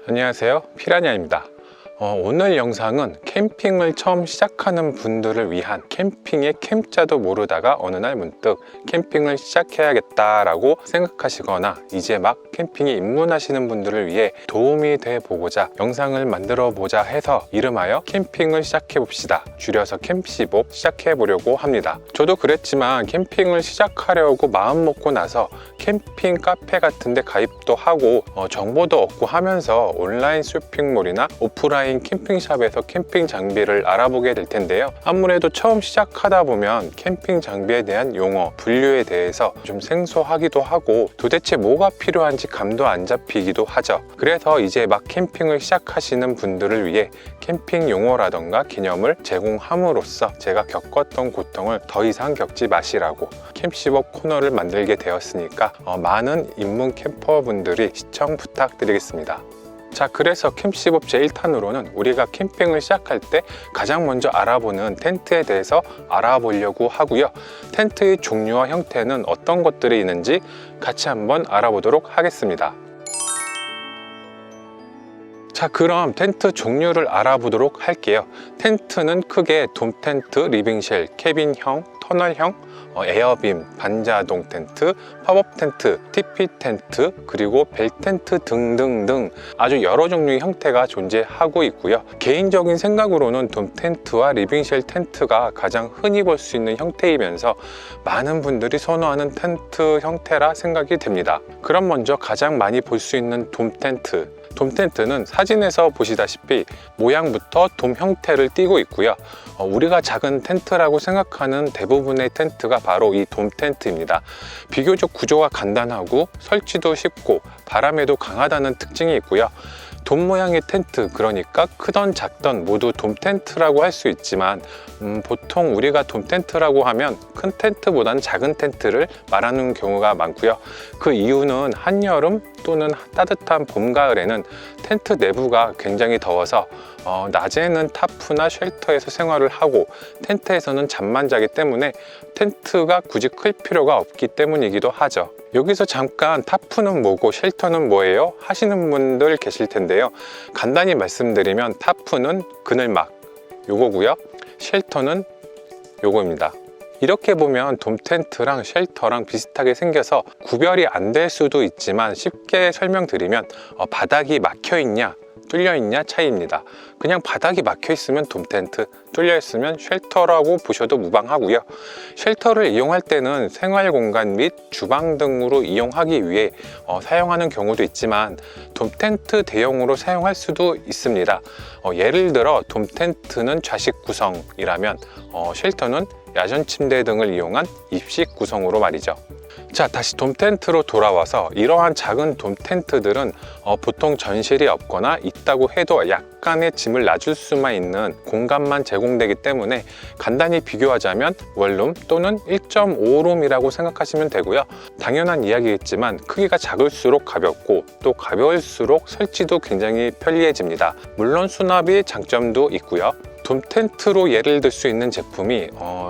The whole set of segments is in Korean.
안녕하세요, 피라냐입니다. 오늘 영상은 캠핑을 처음 시작하는 분들을 위한 캠핑의 캠자도 모르다가 어느 날 문득 캠핑을 시작해야겠다라고 생각하시거나 이제 막 캠핑에 입문하시는 분들을 위해 도움이 돼 보고자 영상을 만들어 보자 해서 이름하여 캠핑을 시작해 봅시다, 줄여서 캠15 시작해 보려고 합니다. 저도 그랬지만 캠핑을 시작하려고 마음 먹고 나서 캠핑 카페 같은 데 가입도 하고 정보도 얻고 하면서 온라인 쇼핑몰이나 오프라인 캠핑샵에서 캠핑 장비를 알아보게 될 텐데요. 아무래도 처음 시작하다 보면 캠핑 장비에 대한 용어, 분류에 대해서 좀 생소하기도 하고 도대체 뭐가 필요한지 감도 안 잡히기도 하죠. 그래서 이제 막 캠핑을 시작하시는 분들을 위해 캠핑 용어라던가 개념을 제공함으로써 제가 겪었던 고통을 더 이상 겪지 마시라고 캠15 코너를 만들게 되었으니까 많은 입문 캠퍼분들이 시청 부탁드리겠습니다. 자, 그래서 캠15 제1탄으로는 우리가 캠핑을 시작할 때 가장 먼저 알아보는 텐트에 대해서 알아보려고 하고요. 텐트의 종류와 형태는 어떤 것들이 있는지 같이 한번 알아보도록 하겠습니다. 자, 그럼 텐트 종류를 알아보도록 할게요. 텐트는 크게 돔 텐트, 리빙쉘, 캐빈형, 터널형, 에어빔, 반자동 텐트, 팝업 텐트, TP 텐트, 그리고 벨 텐트 등등등 아주 여러 종류의 형태가 존재하고 있고요. 개인적인 생각으로는 돔 텐트와 리빙쉘 텐트가 가장 흔히 볼 수 있는 형태이면서 많은 분들이 선호하는 텐트 형태라 생각이 됩니다. 그럼 먼저 가장 많이 볼 수 있는 돔 텐트. 돔 텐트는 사진에서 보시다시피 모양부터 돔 형태를 띠고 있고요. 우리가 작은 텐트라고 생각하는 대부분의 텐트가 바로 이 돔 텐트입니다. 비교적 구조가 간단하고 설치도 쉽고 바람에도 강하다는 특징이 있고요. 돔 모양의 텐트, 그러니까 크던 작던 모두 돔 텐트라고 할 수 있지만 보통 우리가 돔 텐트라고 하면 큰 텐트보다는 작은 텐트를 말하는 경우가 많고요. 그 이유는 한여름 또는 따뜻한 봄, 가을에는 텐트 내부가 굉장히 더워서 낮에는 타프나 쉘터에서 생활을 하고 텐트에서는 잠만 자기 때문에 텐트가 굳이 클 필요가 없기 때문이기도 하죠. 여기서 잠깐 타프는 뭐고 쉘터는 뭐예요? 하시는 분들 계실 텐데요. 간단히 말씀드리면 타프는 그늘막 요거고요. 쉘터는 요거입니다. 이렇게 보면 돔 텐트랑 쉘터랑 비슷하게 생겨서 구별이 안 될 수도 있지만 쉽게 설명드리면 바닥이 막혀 있냐 뚫려 있냐 차이입니다. 그냥 바닥이 막혀 있으면 돔 텐트, 뚫려 있으면 쉘터라고 보셔도 무방하고요. 쉘터를 이용할 때는 생활 공간 및 주방 등으로 이용하기 위해 사용하는 경우도 있지만 돔 텐트 대용으로 사용할 수도 있습니다. 예를 들어 돔 텐트는 좌식 구성이라면 쉘터는 야전 침대 등을 이용한 입식 구성으로 말이죠. 자, 다시 돔 텐트로 돌아와서 이러한 작은 돔 텐트들은 보통 전실이 없거나 있다고 해도 약간의 짐을 놔줄 수만 있는 공간만 제공되기 때문에 간단히 비교하자면 원룸 또는 1.5룸이라고 생각하시면 되고요. 당연한 이야기겠지만 크기가 작을수록 가볍고 또 가벼울수록 설치도 굉장히 편리해집니다. 물론 수납의 장점도 있고요. 돔 텐트로 예를 들 수 있는 제품이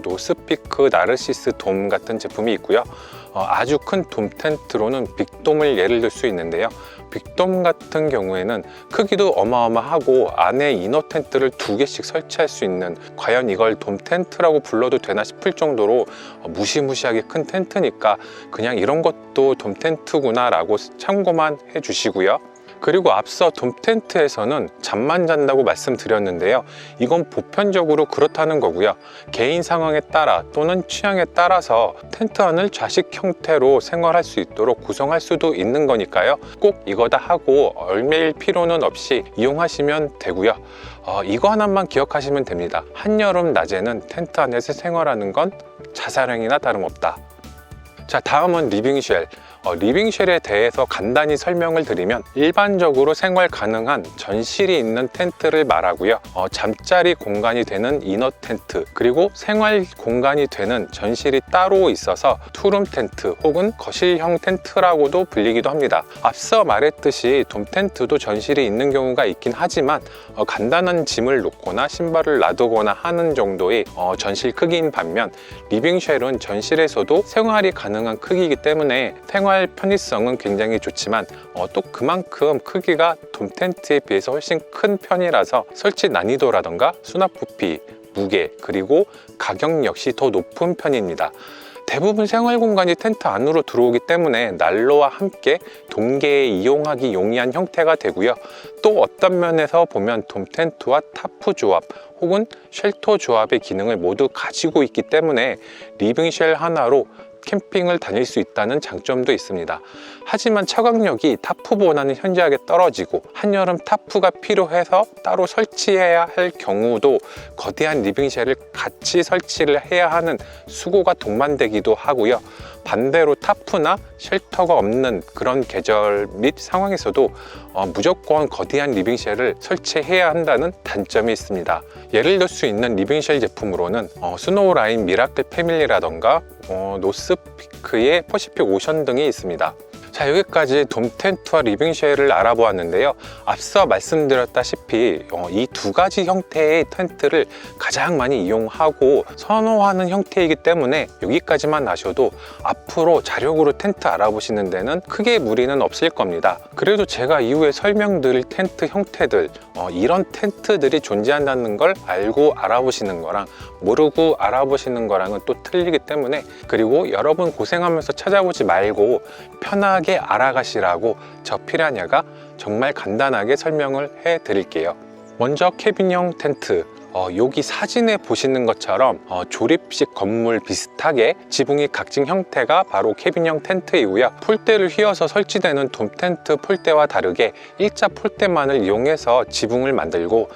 노스피크 나르시스 돔 같은 제품이 있고요. 아주 큰 돔 텐트로는 빅돔을 예를 들 수 있는데요. 빅돔 같은 경우에는 크기도 어마어마하고 안에 이너 텐트를 2개씩 설치할 수 있는, 과연 이걸 돔 텐트라고 불러도 되나 싶을 정도로 무시무시하게 큰 텐트니까 그냥 이런 것도 돔 텐트구나 라고 참고만 해주시고요. 그리고 앞서 돔 텐트에서는 잠만 잔다고 말씀드렸는데요. 이건 보편적으로 그렇다는 거고요. 개인 상황에 따라 또는 취향에 따라서 텐트 안을 좌식 형태로 생활할 수 있도록 구성할 수도 있는 거니까요. 꼭 이거다 하고 얽매일 필요는 없이 이용하시면 되고요. 이거 하나만 기억하시면 됩니다. 한여름 낮에는 텐트 안에서 생활하는 건 자살행위나 다름없다. 자, 다음은 리빙쉘. 리빙쉘에 대해서 간단히 설명을 드리면 일반적으로 생활 가능한 전실이 있는 텐트를 말하고요. 잠자리 공간이 되는 이너 텐트, 그리고 생활 공간이 되는 전실이 따로 있어서 투룸 텐트 혹은 거실형 텐트라고도 불리기도 합니다. 앞서 말했듯이 돔 텐트도 전실이 있는 경우가 있긴 하지만 간단한 짐을 놓거나 신발을 놔두거나 하는 정도의 전실 크기인 반면 리빙쉘은 전실에서도 생활이 가능한 크기이기 때문에 생활 편의성은 굉장히 좋지만 또 그만큼 크기가 돔 텐트에 비해서 훨씬 큰 편이라서 설치 난이도라던가 수납 부피, 무게, 그리고 가격 역시 더 높은 편입니다. 대부분 생활 공간이 텐트 안으로 들어오기 때문에 난로와 함께 동계에 이용하기 용이한 형태가 되고요. 또 어떤 면에서 보면 돔 텐트와 타프 조합 혹은 쉘터 조합의 기능을 모두 가지고 있기 때문에 리빙쉘 하나로 캠핑을 다닐 수 있다는 장점도 있습니다. 하지만 차광력이 타프보다는 현저하게 떨어지고 한여름 타프가 필요해서 따로 설치해야 할 경우도 거대한 리빙쉘을 같이 설치를 해야 하는 수고가 동반되기도 하고요. 반대로 타프나 쉘터가 없는 그런 계절 및 상황에서도 무조건 거대한 리빙쉘을 설치해야 한다는 단점이 있습니다. 예를 들 수 있는 리빙쉘 제품으로는 스노우라인 미라클 패밀리라던가 노스피크의 퍼시픽 오션 등이 있습니다. 자, 여기까지 돔 텐트와 리빙쉘을 알아보았는데요. 앞서 말씀드렸다시피 이 두 가지 형태의 텐트를 가장 많이 이용하고 선호하는 형태이기 때문에 여기까지만 아셔도 앞으로 자력으로 텐트 알아보시는 데는 크게 무리는 없을 겁니다. 그래도 제가 이후에 설명드릴 텐트 형태들, 이런 텐트들이 존재한다는 걸 알고 알아보시는 거랑 모르고 알아보시는 거랑은 또 틀리기 때문에, 그리고 여러분 고생하면서 찾아보지 말고 편하게 알아가시라고 저 피라냐가 정말 간단하게 설명을 해 드릴게요. 먼저 캐빈형 텐트, 여기 사진에 보시는 것처럼 조립식 건물 비슷하게 지붕이 각진 형태가 바로 캐빈형 텐트이고요. 폴대를 휘어서 설치되는 돔 텐트 폴대와 다르게 일자 폴대만을 이용해서 지붕을 만들고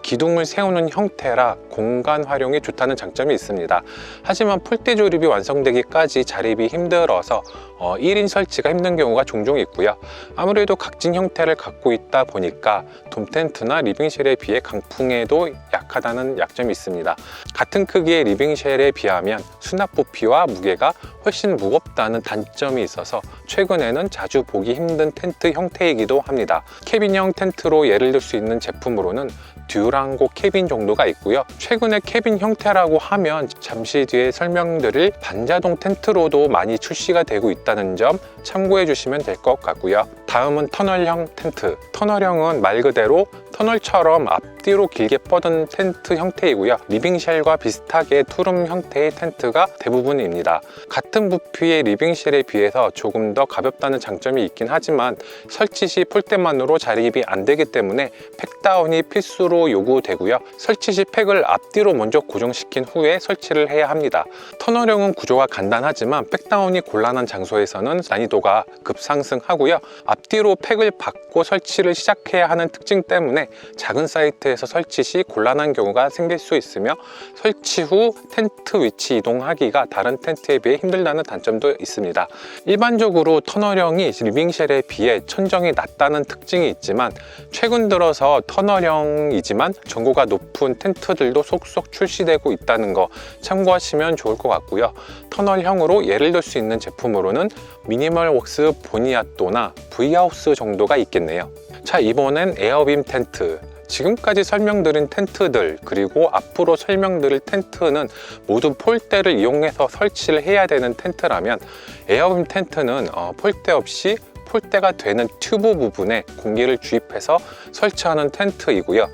기둥을 세우는 형태라 공간 활용이 좋다는 장점이 있습니다. 하지만 폴대 조립이 완성되기까지 자립이 힘들어서 1인 설치가 힘든 경우가 종종 있고요. 아무래도 각진 형태를 갖고 있다 보니까 돔 텐트나 리빙쉘에 비해 강풍에도 약하다는 약점이 있습니다. 같은 크기의 리빙쉘에 비하면 수납 부피와 무게가 훨씬 무겁다는 단점이 있어서 최근에는 자주 보기 힘든 텐트 형태이기도 합니다. 캐빈형 텐트로 예를 들 수 있는 제품으로는 듀랑고 캐빈 정도가 있고요. 최근에 캐빈 형태라고 하면 잠시 뒤에 설명드릴 반자동 텐트로도 많이 출시가 되고 있다는 점 참고해 주시면 될 것 같고요. 다음은 터널형 텐트. 터널형은 말 그대로 터널처럼 앞뒤로 길게 뻗은 텐트 형태이고요. 리빙쉘과 비슷하게 투룸 형태의 텐트가 대부분입니다. 같은 부피의 리빙쉘에 비해서 조금 더 가볍다는 장점이 있긴 하지만 설치 시 폴대만으로 자립이 안 되기 때문에 팩다운이 필수로 요구되고요. 설치 시 팩을 앞뒤로 먼저 고정시킨 후에 설치를 해야 합니다. 터널형은 구조가 간단하지만 팩다운이 곤란한 장소에서는 난이도가 급상승하고요. 앞뒤로 팩을 받고 설치를 시작해야 하는 특징 때문에 작은 사이트에서 설치 시 곤란한 경우가 생길 수 있으며 설치 후 텐트 위치 이동하기가 다른 텐트에 비해 힘들다는 단점도 있습니다. 일반적으로 터널형이 리빙쉘에 비해 천정이 낮다는 특징이 있지만 최근 들어서 터널형이지만 전고가 높은 텐트들도 속속 출시되고 있다는 거 참고하시면 좋을 것 같고요. 터널형으로 예를 들 수 있는 제품으로는 미니멀웍스 보니아또나 V하우스 정도가 있겠네요. 자, 이번엔 에어빔 텐트. 지금까지 설명드린 텐트들 그리고 앞으로 설명드릴 텐트는 모두 폴대를 이용해서 설치를 해야 되는 텐트라면 에어빔 텐트는 폴대 없이 폴대가 되는 튜브 부분에 공기를 주입해서 설치하는 텐트이고요.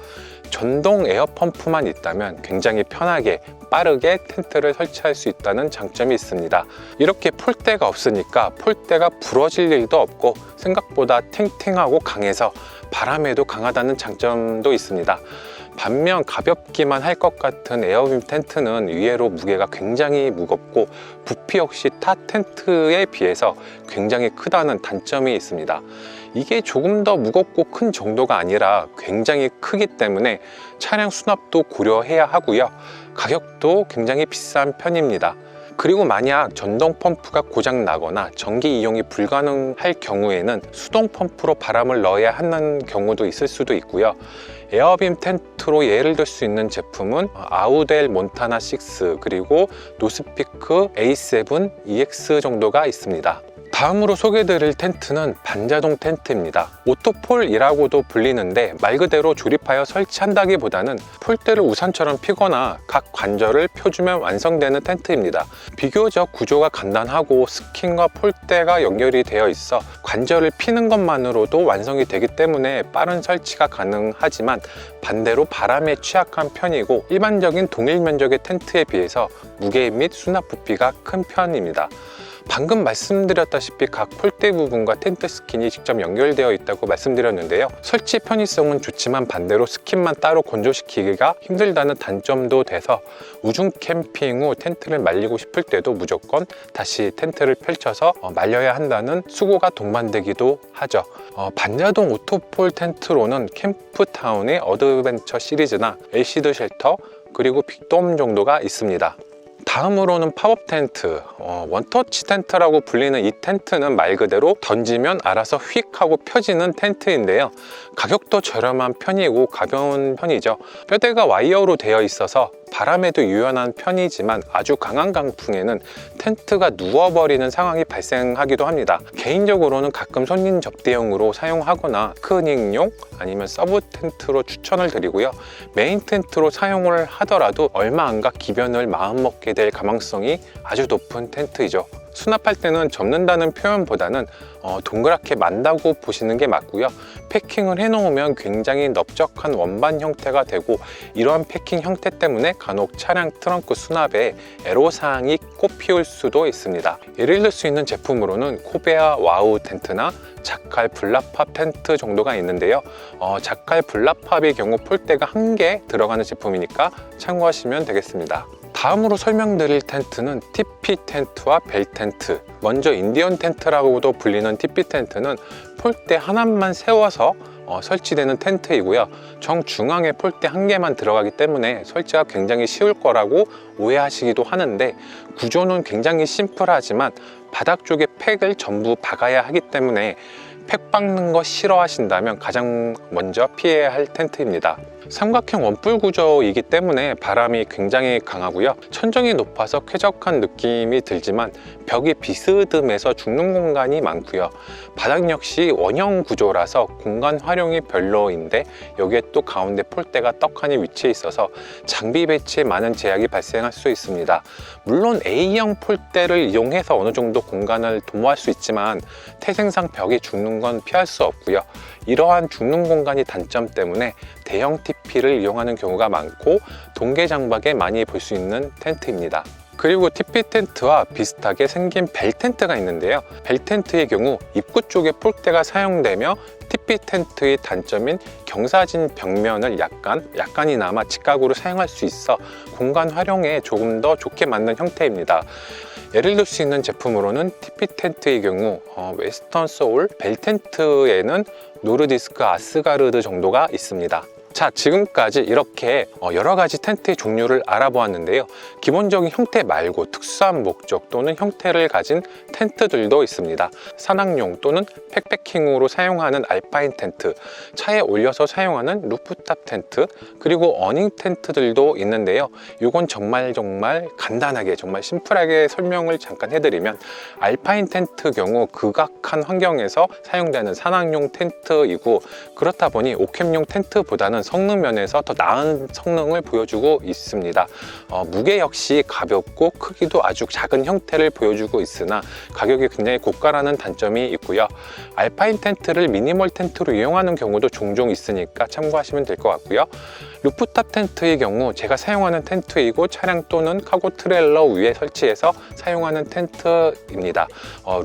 전동 에어펌프만 있다면 굉장히 편하게 빠르게 텐트를 설치할 수 있다는 장점이 있습니다. 이렇게 폴대가 없으니까 폴대가 부러질 일도 없고 생각보다 탱탱하고 강해서 바람에도 강하다는 장점도 있습니다. 반면 가볍기만 할 것 같은 에어빔 텐트는 의외로 무게가 굉장히 무겁고 부피 역시 타 텐트에 비해서 굉장히 크다는 단점이 있습니다. 이게 조금 더 무겁고 큰 정도가 아니라 굉장히 크기 때문에 차량 수납도 고려해야 하고요. 가격도 굉장히 비싼 편입니다. 그리고 만약 전동 펌프가 고장 나거나 전기 이용이 불가능할 경우에는 수동 펌프로 바람을 넣어야 하는 경우도 있을 수도 있고요. 에어빔 텐트로 예를 들 수 있는 제품은 아우델 몬타나 6 그리고 노스피크 A7 EX 정도가 있습니다. 다음으로 소개해드릴 텐트는 반자동 텐트입니다. 오토폴이라고도 불리는데 말 그대로 조립하여 설치한다기보다는 폴대를 우산처럼 피거나 각 관절을 펴주면 완성되는 텐트입니다. 비교적 구조가 간단하고 스킨과 폴대가 연결이 되어 있어 관절을 피는 것만으로도 완성이 되기 때문에 빠른 설치가 가능하지만 반대로 바람에 취약한 편이고 일반적인 동일 면적의 텐트에 비해서 무게 및 수납 부피가 큰 편입니다. 방금 말씀드렸다시피 각 폴대 부분과 텐트 스킨이 직접 연결되어 있다고 말씀드렸는데요. 설치 편의성은 좋지만 반대로 스킨만 따로 건조시키기가 힘들다는 단점도 돼서 우중 캠핑 후 텐트를 말리고 싶을 때도 무조건 다시 텐트를 펼쳐서 말려야 한다는 수고가 동반되기도 하죠. 반자동 오토폴 텐트로는 캠프타운의 어드벤처 시리즈나 엘시드 쉘터 그리고 빅돔 정도가 있습니다. 다음으로는 팝업 텐트, 원터치 텐트라고 불리는 이 텐트는 말 그대로 던지면 알아서 휙 하고 펴지는 텐트인데요. 가격도 저렴한 편이고 가벼운 편이죠. 뼈대가 와이어로 되어 있어서 바람에도 유연한 편이지만 아주 강한 강풍에는 텐트가 누워버리는 상황이 발생하기도 합니다. 개인적으로는 가끔 손님 접대용으로 사용하거나 피크닉용 아니면 서브 텐트로 추천을 드리고요. 메인 텐트로 사용을 하더라도 얼마 안 가 기변을 마음먹게 될 가망성이 아주 높은 텐트이죠. 수납할 때는 접는다는 표현보다는 동그랗게 만다고 보시는 게 맞고요. 패킹을 해놓으면 굉장히 넓적한 원반 형태가 되고 이러한 패킹 형태 때문에 간혹 차량 트렁크 수납에 애로사항이 꼽히올 수도 있습니다. 예를 들 수 있는 제품으로는 코베아 와우 텐트나 자칼 블라팝 텐트 정도가 있는데요. 자칼 블라팝의 경우 폴대가 1개 들어가는 제품이니까 참고하시면 되겠습니다. 다음으로 설명드릴 텐트는 TP 텐트와 벨 텐트. 먼저 인디언 텐트라고도 불리는 TP 텐트는 폴대 하나만 세워서 설치되는 텐트이고요. 정중앙에 폴대 1개만 들어가기 때문에 설치가 굉장히 쉬울 거라고 오해하시기도 하는데 구조는 굉장히 심플하지만 바닥 쪽에 팩을 전부 박아야 하기 때문에 팩 박는 거 싫어하신다면 가장 먼저 피해야 할 텐트입니다. 삼각형 원뿔 구조이기 때문에 바람이 굉장히 강하고요. 천정이 높아서 쾌적한 느낌이 들지만 벽이 비스듬해서 죽는 공간이 많고요. 바닥 역시 원형 구조라서 공간 활용이 별로인데 여기에 또 가운데 폴대가 떡하니 위치해 있어서 장비 배치에 많은 제약이 발생할 수 있습니다. 물론 A형 폴대를 이용해서 어느 정도 공간을 도모할 수 있지만 태생상 벽이 죽는 건 피할 수 없고요. 이러한 죽는 공간이 단점 때문에 대형 TP를 이용하는 경우가 많고 동계 장박에 많이 볼 수 있는 텐트입니다. 그리고 TP 텐트와 비슷하게 생긴 벨 텐트가 있는데요. 벨 텐트의 경우 입구 쪽에 폴대가 사용되며 TP 텐트의 단점인 경사진 벽면을 약간이나마 직각으로 사용할 수 있어 공간 활용에 조금 더 좋게 만든 형태입니다. 예를 들 수 있는 제품으로는 TP 텐트의 경우 웨스턴 소울 벨 텐트에는 노르디스크 아스가르드 정도가 있습니다. 자, 지금까지 이렇게 여러 가지 텐트의 종류를 알아보았는데요. 기본적인 형태 말고 특수한 목적 또는 형태를 가진 텐트들도 있습니다. 산악용 또는 팩패킹으로 사용하는 알파인 텐트, 차에 올려서 사용하는 루프탑 텐트, 그리고 어닝 텐트들도 있는데요. 이건 정말 간단하게 정말 심플하게 설명을 잠깐 해드리면 알파인 텐트 경우 극악한 환경에서 사용되는 산악용 텐트이고 그렇다 보니 오캠용 텐트보다는 성능 면에서 더 나은 성능을 보여주고 있습니다. 무게 역시 가볍고 크기도 아주 작은 형태를 보여주고 있으나 가격이 굉장히 고가라는 단점이 있고요. 알파인 텐트를 미니멀 텐트로 이용하는 경우도 종종 있으니까 참고하시면 될 것 같고요. 루프탑 텐트의 경우 제가 사용하는 텐트이고 차량 또는 카고 트레일러 위에 설치해서 사용하는 텐트입니다.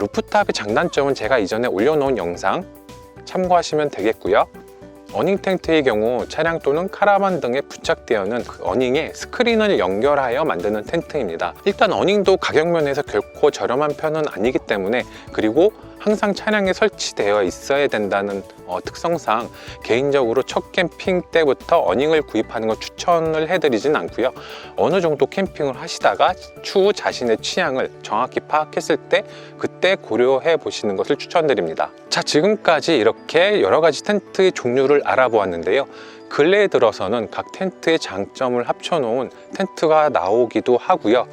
루프탑의 장단점은 제가 이전에 올려놓은 영상 참고하시면 되겠고요. 어닝 텐트의 경우 차량 또는 카라반 등에 부착되어있는 그 어닝에 스크린을 연결하여 만드는 텐트입니다. 일단 어닝도 가격 면에서 결코 저렴한 편은 아니기 때문에 그리고 항상 차량에 설치되어 있어야 된다는 특성상 개인적으로 첫 캠핑 때부터 어닝을 구입하는 걸 추천을 해드리진 않고요. 어느 정도 캠핑을 하시다가 추후 자신의 취향을 정확히 파악했을 때 그때 고려해 보시는 것을 추천드립니다. 자, 지금까지 이렇게 여러 가지 텐트의 종류를 알아보았는데요. 근래에 들어서는 각 텐트의 장점을 합쳐놓은 텐트가 나오기도 하고요.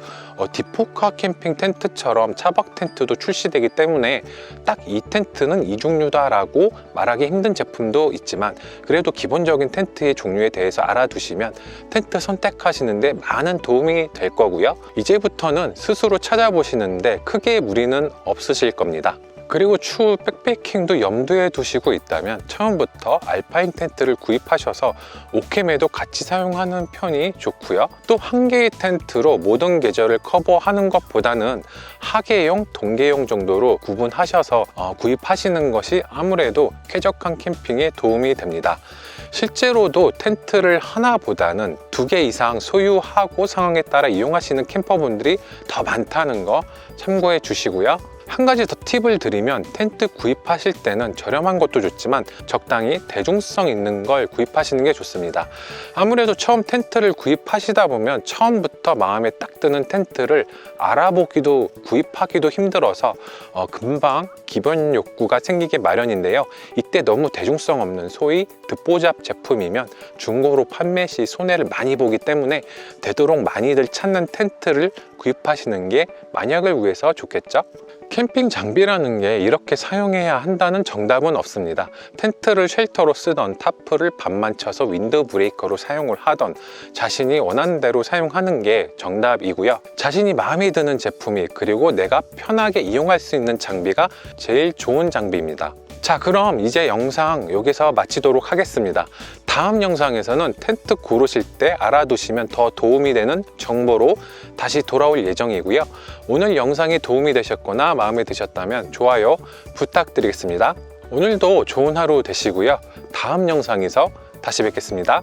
디포카 캠핑 텐트처럼 차박 텐트도 출시되기 때문에 딱 이 텐트는 이 종류다라고 말하기 힘든 제품도 있지만, 그래도 기본적인 텐트의 종류에 대해서 알아두시면 텐트 선택하시는데 많은 도움이 될 거고요. 이제부터는 스스로 찾아보시는데 크게 무리는 없으실 겁니다. 그리고 추후 백패킹도 염두에 두시고 있다면 처음부터 알파인 텐트를 구입하셔서 오캠에도 같이 사용하는 편이 좋고요. 또 한 개의 텐트로 모든 계절을 커버하는 것보다는 하계용, 동계용 정도로 구분하셔서 구입하시는 것이 아무래도 쾌적한 캠핑에 도움이 됩니다. 실제로도 텐트를 하나보다는 2개 이상 소유하고 상황에 따라 이용하시는 캠퍼분들이 더 많다는 거 참고해 주시고요. 한 가지 더 팁을 드리면, 텐트 구입하실 때는 저렴한 것도 좋지만 적당히 대중성 있는 걸 구입하시는 게 좋습니다. 아무래도 처음 텐트를 구입하시다 보면 처음부터 마음에 딱 드는 텐트를 알아보기도 구입하기도 힘들어서 금방 기본 욕구가 생기기 마련인데요. 이때 너무 대중성 없는 소위 듣보잡 제품이면 중고로 판매 시 손해를 많이 보기 때문에 되도록 많이들 찾는 텐트를 구입하시는 게 만약을 위해서 좋겠죠. 캠핑 장비라는 게 이렇게 사용해야 한다는 정답은 없습니다. 텐트를 쉘터로 쓰던 타프를 반만 쳐서 윈드 브레이커로 사용을 하던 자신이 원하는 대로 사용하는 게 정답이고요. 자신이 마음에 드는 제품이, 그리고 내가 편하게 이용할 수 있는 장비가 제일 좋은 장비입니다. 자, 그럼 이제 영상 여기서 마치도록 하겠습니다. 다음 영상에서는 텐트 고르실 때 알아두시면 더 도움이 되는 정보로 다시 돌아올 예정이고요. 오늘 영상이 도움이 되셨거나 마음에 드셨다면 좋아요 부탁드리겠습니다. 오늘도 좋은 하루 되시고요. 다음 영상에서 다시 뵙겠습니다.